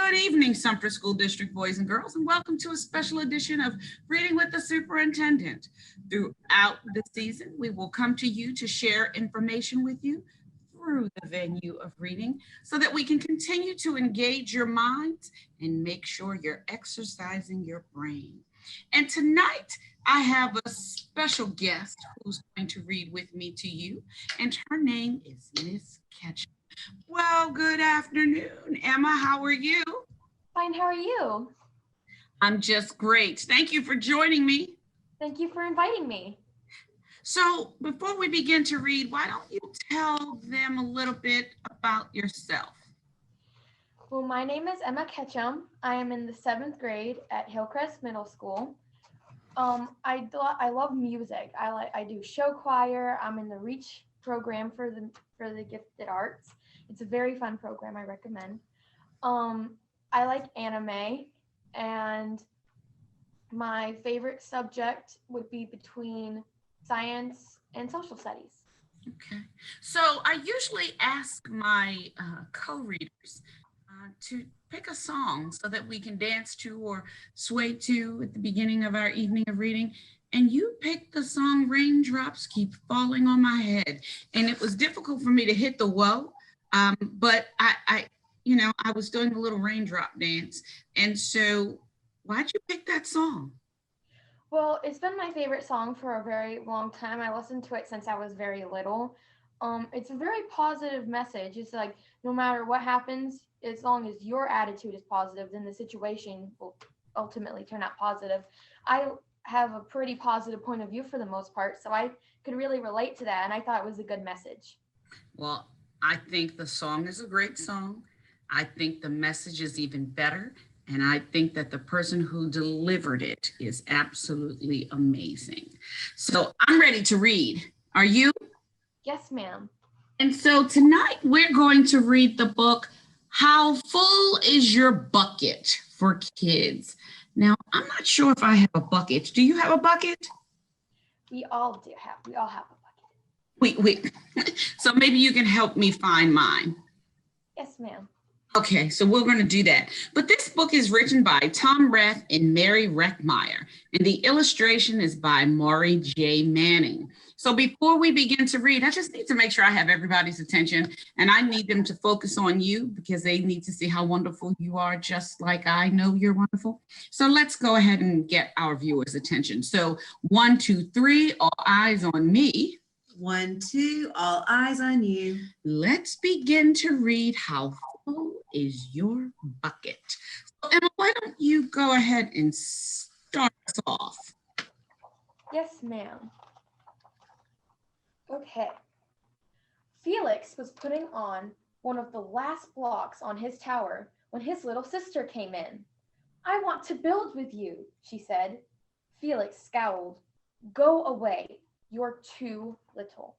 Good evening, Sumter School District boys and girls, and welcome to a special edition of Reading with the Superintendent. Throughout the season, we will come to you to share information with you through the venue of reading so that we can continue to engage your minds and make sure you're exercising your brain. And tonight, I have a special guest who's going to read with me to you, and her name is Miss Ketchum. Well, good afternoon, Emma. How are you? Fine, how are you? I'm just great. Thank you for joining me. Thank you for inviting me. So before we begin to read, why don't you tell them a little bit about yourself? Well, my name is Emma Ketchum. I am in the 7th grade at Hillcrest Middle School. I love music. I do show choir. I'm in the REACH program for the gifted arts. It's a very fun program. I recommend. I like anime, and my favorite subject would be between science and social studies. Okay. So I usually ask my co-readers to pick a song so that we can dance to or sway to at the beginning of our evening of reading. And you picked the song Raindrops Keep Falling on My Head. And it was difficult for me to hit the whoa, but I was doing a little raindrop dance. And so why'd you pick that song? Well, it's been my favorite song for a very long time. I listened to it since I was very little. It's a very positive message. It's like, no matter what happens, as long as your attitude is positive, then the situation will ultimately turn out positive. I have a pretty positive point of view for the most part, so I could really relate to that, and I thought it was a good message. Well, I think the song is a great song. I think the message is even better. And I think that the person who delivered it is absolutely amazing. So I'm ready to read. Are you? Yes, ma'am. And so tonight we're going to read the book, How Full Is Your Bucket for Kids? Now, I'm not sure if I have a bucket. Do you have a bucket? We all have a bucket. Wait. So maybe you can help me find mine. Yes, ma'am. Okay, so we're going to do that. But this book is written by Tom Rath and Mary Reckmeyer, and the illustration is by Maury J. Manning. So before we begin to read, I just need to make sure I have everybody's attention, and I need them to focus on you because they need to see how wonderful you are, just like I know you're wonderful. So let's go ahead and get our viewers' attention. So 1, 2, 3, all eyes on me. 1, 2, all eyes on you. Let's begin to read How Full Is Your Bucket? So Emma, why don't you go ahead and start us off? Yes, ma'am. Okay. Felix was putting on one of the last blocks on his tower when his little sister came in. "I want to build with you," she said. Felix scowled. "Go away. You're too little."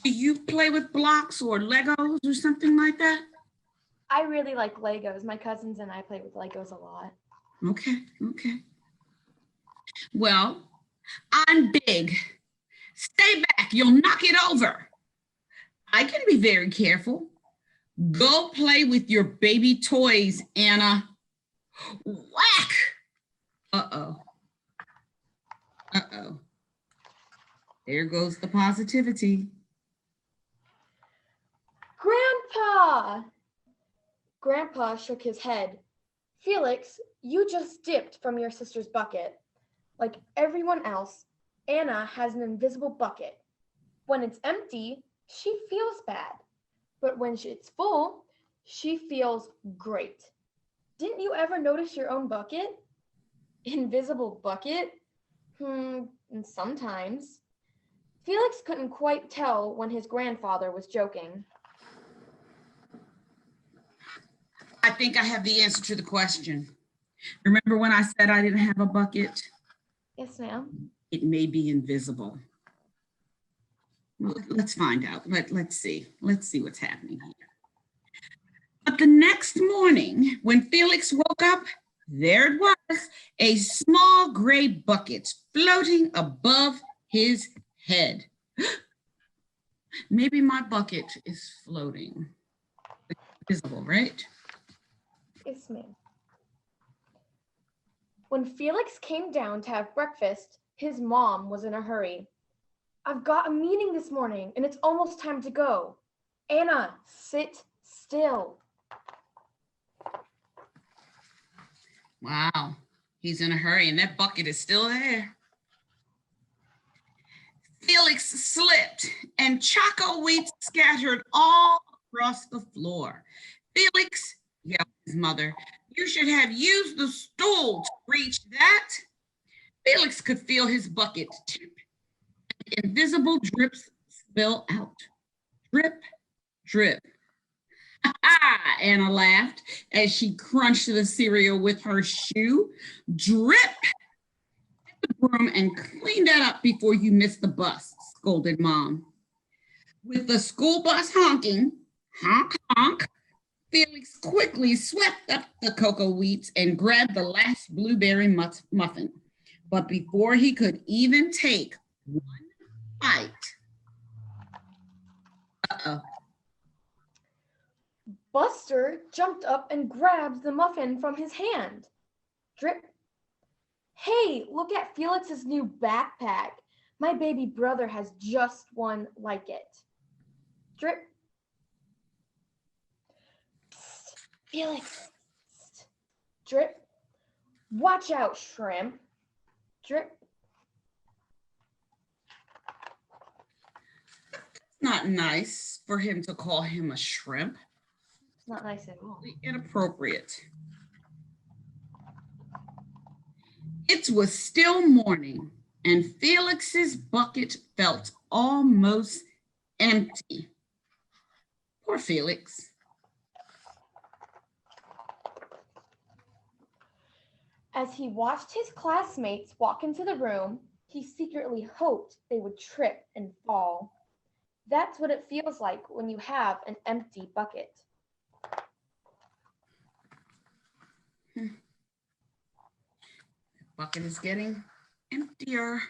Do you play with blocks or Legos or something like that? I really like Legos. My cousins and I play with Legos a lot. Okay. Well, I'm big. Stay back, you'll knock it over. I can be very careful. Go play with your baby toys, Anna. Whack! Uh-oh. There goes the positivity. "Grandpa!" Grandpa shook his head. "Felix, you just dipped from your sister's bucket. Like everyone else, Anna has an invisible bucket. When it's empty, she feels bad. But when it's full, she feels great. Didn't you ever notice your own bucket?" "Invisible bucket? Sometimes." Felix couldn't quite tell when his grandfather was joking. I think I have the answer to the question. Remember when I said I didn't have a bucket? Yes, ma'am. It may be invisible. Well, let's find out. Let's see. Let's see what's happening here. But the next morning, when Felix woke up, there it was, a small gray bucket floating above his head. Maybe my bucket is floating. Visible, right? Yes, ma'am. When Felix came down to have breakfast, his mom was in a hurry. I've got a meeting this morning and it's almost time to go. Anna, sit still. Wow, he's in a hurry and that bucket is still there. Felix slipped and choco wheats scattered all across the floor. Felix, yelled his mother, you should have used the stool to reach that. Felix could feel his bucket tip. Invisible drips spill out. Drip, drip. Ah, Anna laughed as she crunched the cereal with her shoe. Drip! Get the broom and clean that up before you miss the bus, scolded Mom. With the school bus honking, honk, honk, Felix quickly swept up the cocoa wheats and grabbed the last blueberry muffin. But before he could even take one bite, uh-oh. Buster jumped up and grabbed the muffin from his hand. Drip. Hey, look at Felix's new backpack. My baby brother has just one like it. Drip. Psst, Felix. Psst. Drip. Watch out, shrimp. Drip. Not nice for him to call him a shrimp. It's not nice at all. Inappropriate. It was still morning and Felix's bucket felt almost empty. Poor Felix. As he watched his classmates walk into the room, he secretly hoped they would trip and fall. That's what it feels like when you have an empty bucket. The bucket is getting emptier.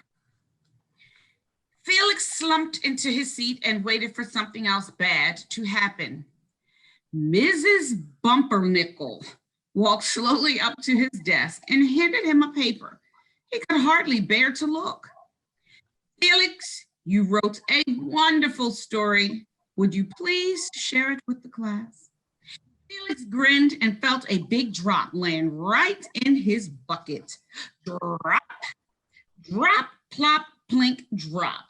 Felix slumped into his seat and waited for something else bad to happen. Mrs. Bumpernickel walked slowly up to his desk and handed him a paper. He could hardly bear to look. Felix, you wrote a wonderful story. Would you please share it with the class? Felix grinned and felt a big drop land right in his bucket. Drop, drop, plop, plink, drop.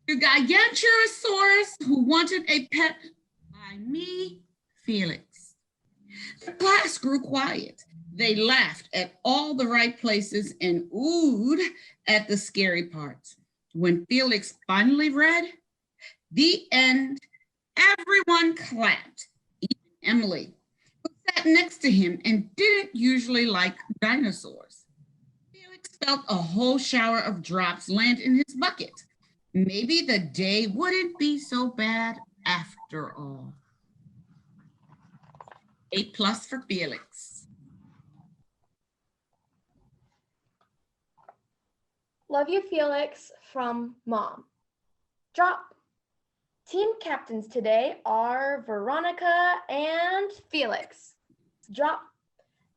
The Gigantosaurus who wanted a pet by me, Felix. The class grew quiet. They laughed at all the right places and oohed at the scary parts. When Felix finally read, the end, everyone clapped. Emily, who sat next to him and didn't usually like dinosaurs. Felix felt a whole shower of drops land in his bucket. Maybe the day wouldn't be so bad after all. 8+ for Felix. Love you, Felix, from Mom. Drop. Team captains today are Veronica and Felix. Drop.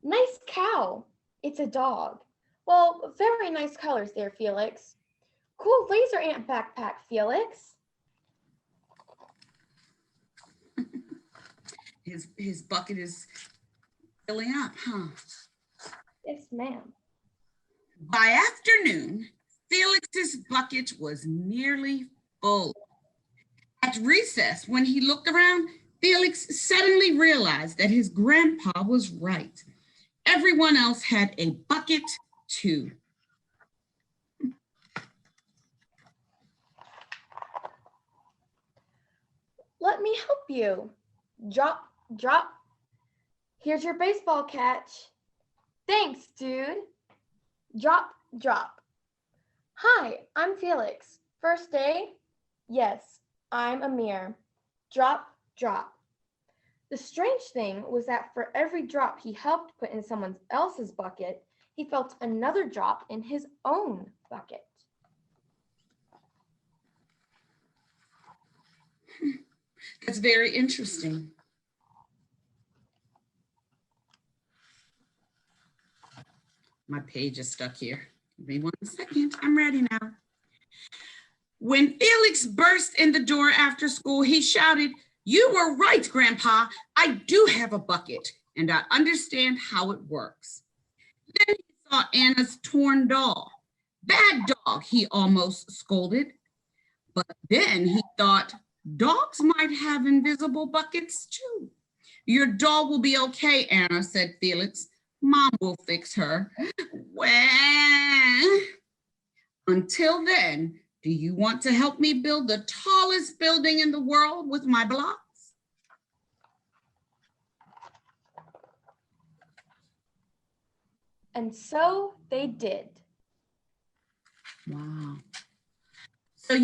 Nice cow. It's a dog. Well, very nice colors there, Felix. Cool laser ant backpack, Felix. His bucket is filling up, huh? Yes, ma'am. By afternoon, Felix's bucket was nearly full. At recess, when he looked around, Felix suddenly realized that his grandpa was right. Everyone else had a bucket too. Let me help you. Drop, drop. Here's your baseball catch. Thanks, dude. Drop, drop. Hi, I'm Felix. First day? Yes, I'm Amir. Drop, drop. The strange thing was that for every drop he helped put in someone else's bucket, he felt another drop in his own bucket. That's very interesting. My page is stuck here. Give me 1 second. I'm ready now. When Felix burst in the door after school, he shouted, "You were right, Grandpa. I do have a bucket, and I understand how it works." Then he saw Anna's torn doll. "Bad dog," he almost scolded. But then he thought, dogs might have invisible buckets too. "Your doll will be okay, Anna," said Felix. "Mom will fix her." Well, until then, do you want to help me build the tallest building in the world with my blocks? And so they did. Wow. So,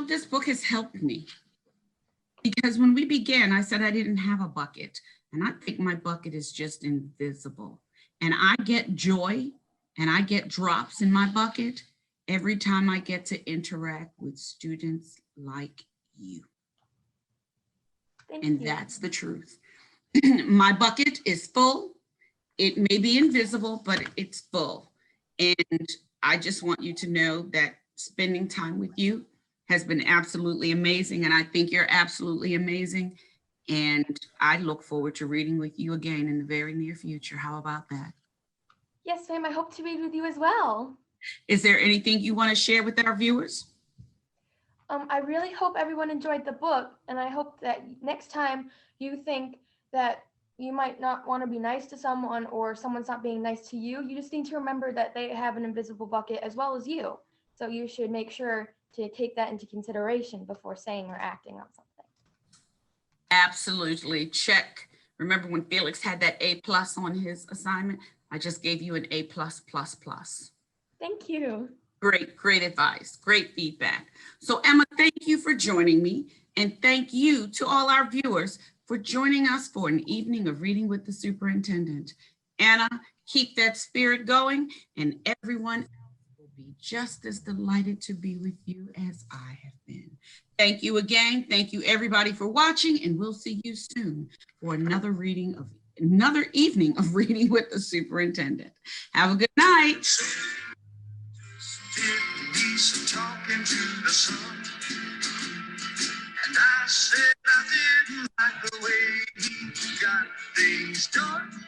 this book has helped me because when we began, I said I didn't have a bucket, and I think my bucket is just invisible. And I get joy and I get drops in my bucket every time I get to interact with students like you. Thank And you. that's the truth. My bucket is full. It may be invisible, but it's full. And I just want you to know that spending time with you has been absolutely amazing. And I think you're absolutely amazing. And I look forward to reading with you again in the very near future. How about that? Yes, ma'am. I hope to read with you as well. Is there anything you want to share with our viewers? I really hope everyone enjoyed the book, and I hope that next time you think that you might not want to be nice to someone or someone's not being nice to you, you just need to remember that they have an invisible bucket as well as you. So you should make sure to take that into consideration before saying or acting on something. Absolutely. Check. Remember when Felix had that A+ on his assignment? I just gave you an A+++. Thank you. Great advice, great feedback. So Emma, thank you for joining me, and thank you to all our viewers for joining us for an evening of reading with the superintendent. Anna, keep that spirit going, and everyone else will be just as delighted to be with you as I have been. Thank you again. Thank you everybody for watching, and we'll see you soon for another evening of reading with the superintendent. Have a good night. Talking to the sun, and I said I didn't like the way he got things done.